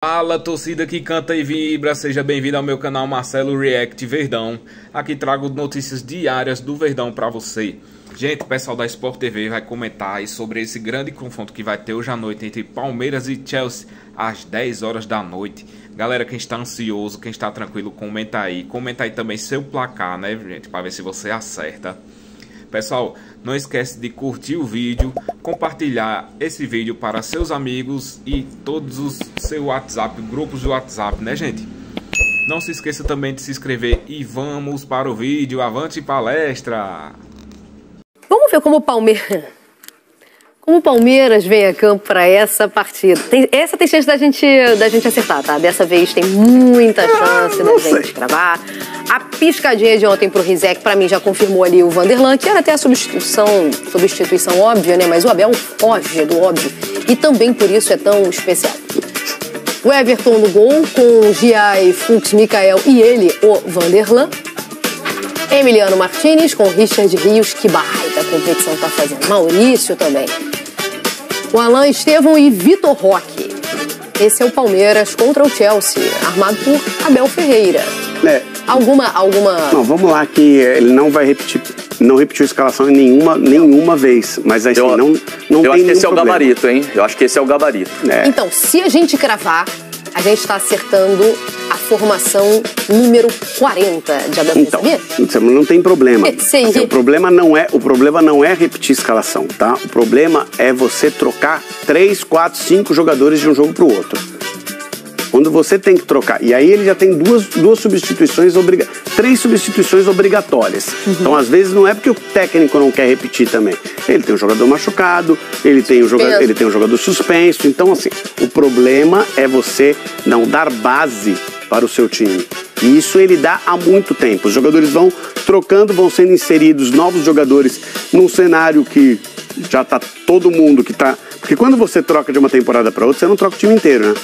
Fala, torcida que canta e vibra, seja bem-vindo ao meu canal Marcelo React Verdão. Aqui trago notícias diárias do Verdão pra você. Gente, o pessoal da Sport TV vai comentar aí sobre esse grande confronto que vai ter hoje à noite entre Palmeiras e Chelsea às 10 horas da noite. Galera, quem está ansioso, quem está tranquilo, comenta aí. Comenta aí também seu placar, né, gente, pra ver se você acerta. Pessoal, não esquece de curtir o vídeo, compartilhar esse vídeo para seus amigos e todos os seus WhatsApp, grupos de WhatsApp, né, gente? Não se esqueça também de se inscrever e vamos para o vídeo. Avante palestra! Vamos ver como o Palmeiras vem a campo para essa partida. Essa tem chance da gente acertar, tá? Dessa vez tem muita chance da gente cravar. A piscadinha de ontem pro Rizek, pra mim, já confirmou ali o Vanderlan, que era até a substituição óbvia, né? Mas o Abel foge do óbvio. E também por isso é tão especial. O Everton no gol, com Giai, Fux, Mikael e ele, o Vanderlan. Emiliano Martinez com Richard Rios, que baita competição tá fazendo. Maurício também. O Alan Estevão e Vitor Roque. Esse é o Palmeiras contra o Chelsea, armado por Abel Ferreira. Alguma... Não, vamos lá, que ele não vai repetir, não repetiu a escalação em nenhuma vez, mas assim, não tem eu acho que esse é o problema. gabarito, hein? Eu acho que esse é o gabarito. Então, se a gente cravar, a gente está acertando a formação número 40 de Abel Ferreira, então, não tem problema. Sim. Assim, o problema não é repetir a escalação, tá? O problema é você trocar 3, 4, 5 jogadores de um jogo para o outro. Quando você tem que trocar, e aí ele já tem duas substituições, 3 substituições obrigatórias. Então, às vezes, não é porque o técnico não quer repetir também. Ele tem um jogador machucado, ele tem um jogador suspenso. Então, assim, o problema é você não dar base para o seu time. E isso ele dá há muito tempo. Os jogadores vão trocando, vão sendo inseridos novos jogadores num cenário que já tá todo mundo que tá... Porque quando você troca de uma temporada para outra, você não troca o time inteiro, né?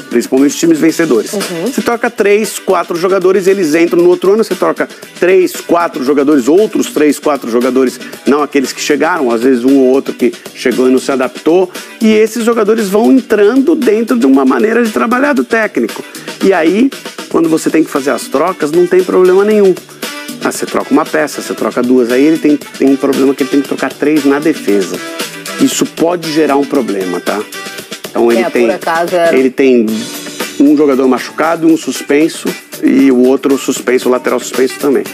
Principalmente os times vencedores. Você troca 3, 4 jogadores, eles entram no outro ano, você troca 3, 4 jogadores, outros 3, 4 jogadores, não aqueles que chegaram, às vezes um ou outro que chegou e não se adaptou, e esses jogadores vão entrando dentro de uma maneira de trabalhar do técnico. E aí, quando você tem que fazer as trocas, não tem problema nenhum. Você troca uma peça, você troca 2, aí ele tem um problema que ele tem que trocar 3 na defesa. Isso pode gerar um problema, tá? Então ele tem um jogador machucado, um suspenso e o outro suspenso, o lateral suspenso também.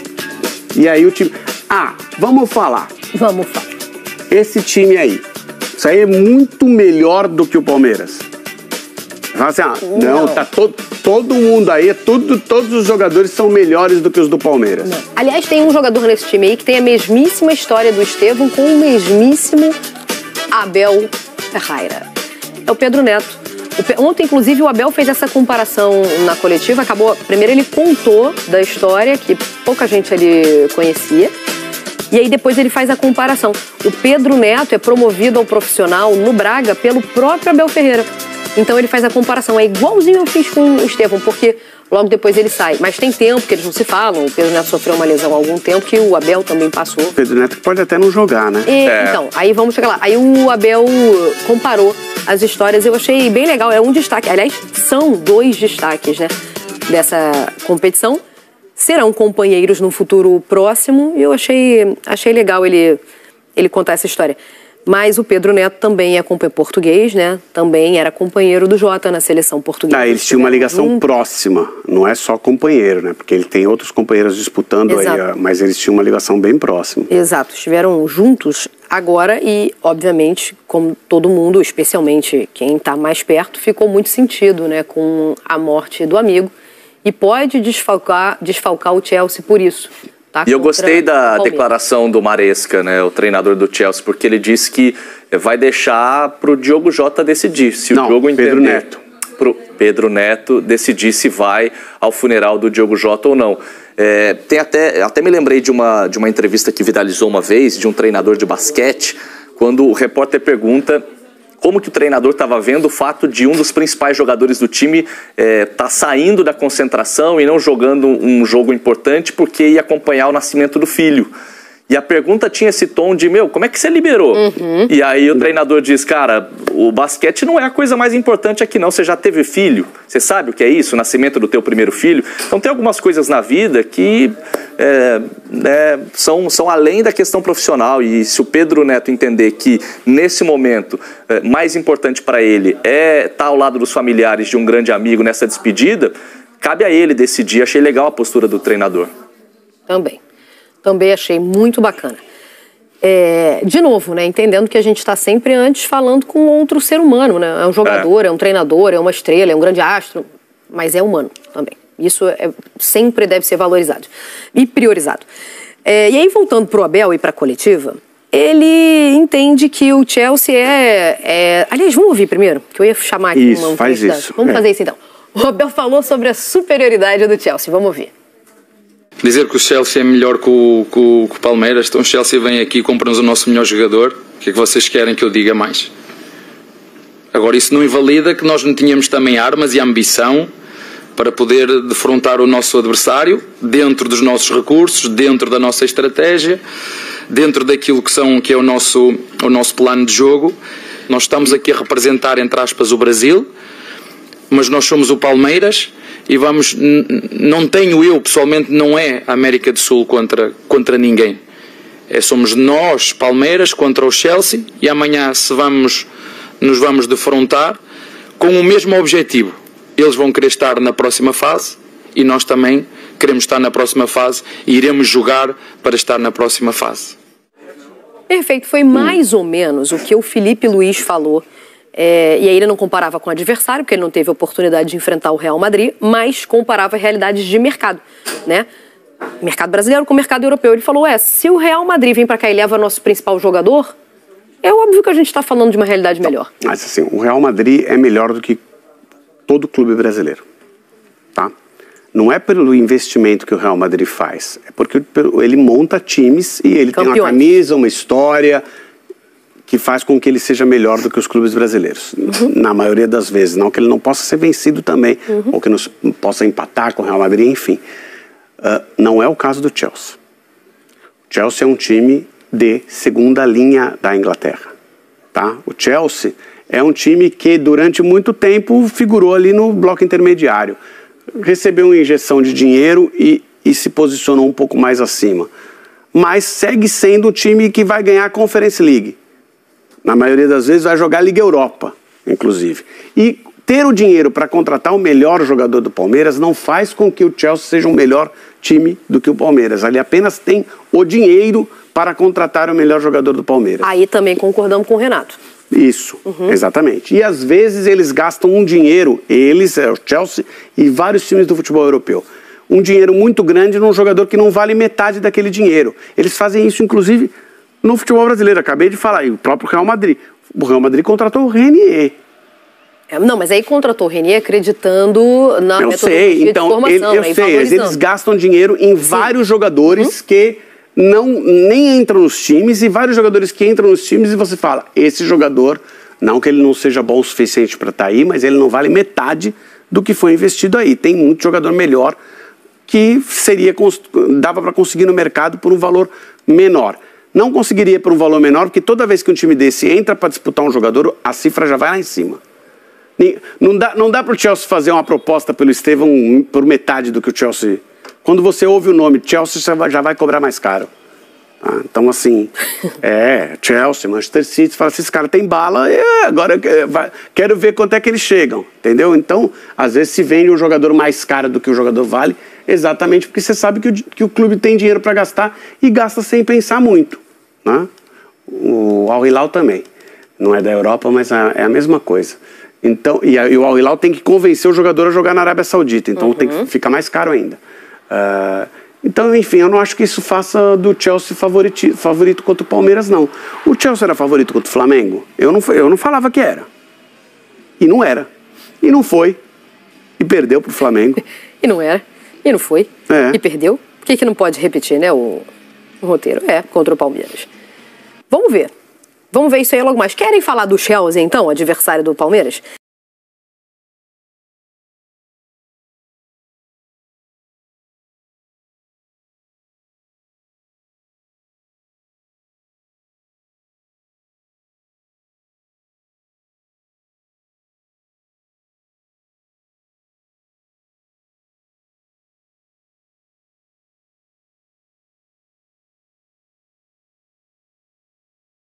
E aí o time... Vamos falar. Esse time aí, isso aí é muito melhor do que o Palmeiras. Fala assim, não, tá todo mundo aí, todos os jogadores são melhores do que os do Palmeiras. Não. Aliás, tem um jogador nesse time aí que tem a mesmíssima história do Estevão com o mesmíssimo Abel Ferreira. É o Pedro Neto. Ontem, inclusive, o Abel fez essa comparação na coletiva. Primeiro ele contou da história, que pouca gente ali conhecia. E aí depois ele faz a comparação. O Pedro Neto é promovido ao profissional no Braga pelo próprio Abel Ferreira. Então ele faz a comparação. É igualzinho eu fiz com o Estevão, porque logo depois ele sai. Mas tem tempo que eles não se falam. O Pedro Neto sofreu uma lesão há algum tempo, que o Abel também passou. O Pedro Neto pode até não jogar, né? Então, aí vamos chegar lá. Aí o Abel comparou as histórias, eu achei bem legal. É um destaque. Aliás, são 2 destaques, né, dessa competição. Serão companheiros no futuro próximo. E eu achei legal ele contar essa história. Mas o Pedro Neto também é português, né? Também era companheiro do Jota na seleção portuguesa. Eles tinham uma ligação próxima, não é só companheiro, né? Porque ele tem outros companheiros disputando aí, mas eles tinham uma ligação bem próxima. Exato, estiveram juntos agora e, obviamente, como todo mundo, especialmente quem está mais perto, ficou muito sentido, né? Com a morte do amigo e pode desfalcar o Chelsea por isso. E eu gostei da declaração do Maresca, né, o treinador do Chelsea, porque ele disse que vai deixar para o Diogo Jota decidir se o jogo entender. Pedro Neto decidir se vai ao funeral do Diogo Jota ou não. Até me lembrei de uma entrevista que viralizou uma vez de um treinador de basquete, quando o repórter pergunta como que o treinador estava vendo o fato de um dos principais jogadores do time tá saindo da concentração e não jogando um jogo importante porque ia acompanhar o nascimento do filho. E a pergunta tinha esse tom de, como é que você liberou? E aí o treinador diz, cara, o basquete não é a coisa mais importante aqui não, você já teve filho, você sabe o que é isso, o nascimento do teu primeiro filho? Então tem algumas coisas na vida que são além da questão profissional, e se o Pedro Neto entender que nesse momento mais importante para ele é estar ao lado dos familiares de um grande amigo nessa despedida, cabe a ele decidir. Achei legal a postura do treinador. Também achei muito bacana. De novo, né, entendendo que a gente está sempre antes falando com outro ser humano, né? É um jogador, é um treinador, é uma estrela, é um grande astro, mas é humano também. Isso sempre deve ser valorizado e priorizado. E aí, voltando para o Abel e para a coletiva, ele entende que o Chelsea Aliás, vamos ouvir primeiro, que eu ia chamar aqui isso, uma faz isso. Vamos fazer isso então. O Abel falou sobre a superioridade do Chelsea, vamos ouvir. Dizer que o Chelsea é melhor que o Palmeiras, então o Chelsea vem aqui e compra-nos o nosso melhor jogador, o que é que vocês querem que eu diga mais? Agora, isso não invalida que nós não tínhamos também armas e ambição para poder defrontar o nosso adversário dentro dos nossos recursos, dentro da nossa estratégia, dentro daquilo que é o nosso plano de jogo. Nós estamos aqui a representar, entre aspas, o Brasil, mas nós somos o Palmeiras e não tenho eu, pessoalmente, não é a América do Sul contra ninguém. Somos nós, Palmeiras, contra o Chelsea, e amanhã nos vamos defrontar com o mesmo objetivo. Eles vão querer estar na próxima fase e nós também queremos estar na próxima fase e iremos jogar para estar na próxima fase. Perfeito, foi mais ou menos o que o Felipe Luiz falou. E aí ele não comparava com o adversário, porque ele não teve a oportunidade de enfrentar o Real Madrid, mas comparava realidades de mercado, né? Mercado brasileiro com o mercado europeu. Ele falou, se o Real Madrid vem para cá e leva nosso principal jogador, é óbvio que a gente está falando de uma realidade melhor. Mas assim, o Real Madrid é melhor do que todo clube brasileiro, tá? Não é pelo investimento que o Real Madrid faz, é porque ele monta times e ele tem uma camisa, uma história que faz com que ele seja melhor do que os clubes brasileiros. Na maioria das vezes, não que ele não possa ser vencido também, ou que não possa empatar com o Real Madrid, enfim. Não é o caso do Chelsea. O Chelsea é um time de segunda linha da Inglaterra, tá? O Chelsea é um time que durante muito tempo figurou ali no bloco intermediário. Recebeu uma injeção de dinheiro e se posicionou um pouco mais acima. Mas segue sendo um time que vai ganhar a Conference League. Na maioria das vezes vai jogar a Liga Europa, inclusive. E ter o dinheiro para contratar o melhor jogador do Palmeiras não faz com que o Chelsea seja um melhor time do que o Palmeiras. Ele apenas tem o dinheiro para contratar o melhor jogador do Palmeiras. Aí também concordamos com o Renato. Isso, exatamente. E às vezes eles gastam um dinheiro, o Chelsea e vários times do futebol europeu, um dinheiro muito grande num jogador que não vale metade daquele dinheiro. Eles fazem isso, inclusive, no futebol brasileiro. Acabei de falar, e o próprio Real Madrid. O Real Madrid contratou o Renier. Não, mas aí contratou o Renier acreditando na metodologia de formação. Eu sei, eles gastam dinheiro em vários jogadores que nem entram nos times, e vários jogadores que entram nos times e você fala, esse jogador, não que ele não seja bom o suficiente para estar aí, mas ele não vale metade do que foi investido aí. Tem muito jogador melhor que dava para conseguir no mercado por um valor menor. Não conseguiria por um valor menor, porque toda vez que um time desse entra para disputar um jogador, a cifra já vai lá em cima. Não dá para o Chelsea fazer uma proposta pelo Estevão por metade do que o Chelsea... Quando você ouve o nome Chelsea, você já vai cobrar mais caro. Então, assim, Chelsea, Manchester City, você fala assim, esse cara tem bala, agora quero ver quanto é que eles chegam, entendeu? Então, às vezes se vende um jogador mais caro do que o jogador vale, exatamente porque você sabe que o clube tem dinheiro para gastar e gasta sem pensar muito, né? O Al Hilal também, não é da Europa, mas é a mesma coisa. Então, e o Al Hilal tem que convencer o jogador a jogar na Arábia Saudita, então tem que ficar mais caro ainda. Então, enfim, eu não acho que isso faça do Chelsea favorito contra o Palmeiras, não. O Chelsea era favorito contra o Flamengo? Eu não falava que era. E não era. E não foi. E perdeu pro Flamengo. E não era. E não foi. E perdeu. Por que não pode repetir, né, o roteiro? Contra o Palmeiras. Vamos ver. Vamos ver isso aí logo mais. Querem falar do Chelsea, então, adversário do Palmeiras?